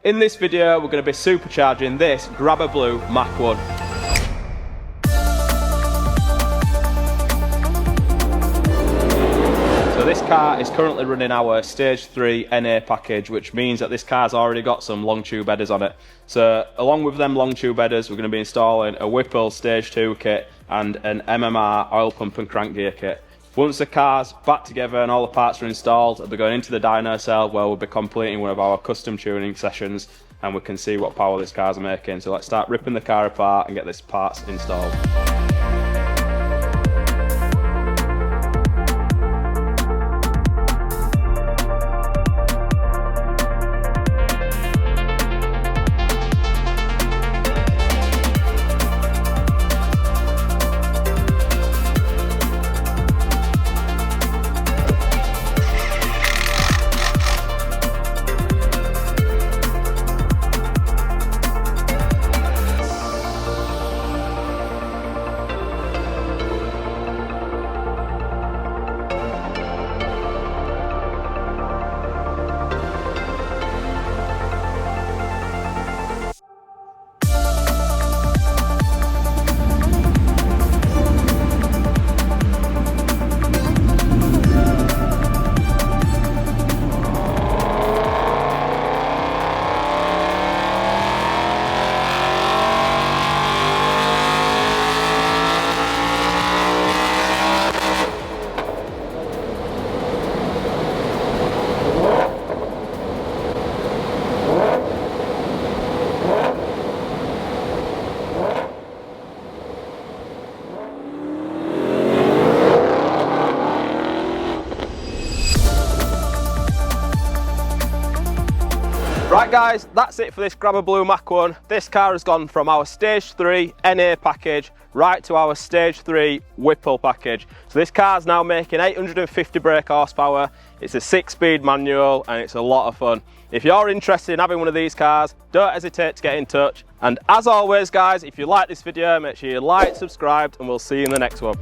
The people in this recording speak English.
In this video, we're going to be supercharging this Grabber Blue Mach 1. So this car is currently running our Stage 3 NA package, which means that this car's already got some long tube headers on it. So along with them long tube headers, we're going to be installing a Whipple Stage 2 kit and an MMR oil pump and crank gear kit. Once the car's back together and all the parts are installed, I'll be going into the dyno cell where we'll be completing one of our custom tuning sessions and we can see what power this car's making. So let's start ripping the car apart and get this parts installed. Right guys, that's it for this Grabber Blue Mach 1. This car has gone from our Stage 3 NA package right to our Stage 3 Whipple package. So this car's now making 850 brake horsepower, it's a 6-speed manual and it's a lot of fun. If you're interested in having one of these cars, don't hesitate to get in touch. And as always guys, if you like this video, make sure you like, subscribe and we'll see you in the next one.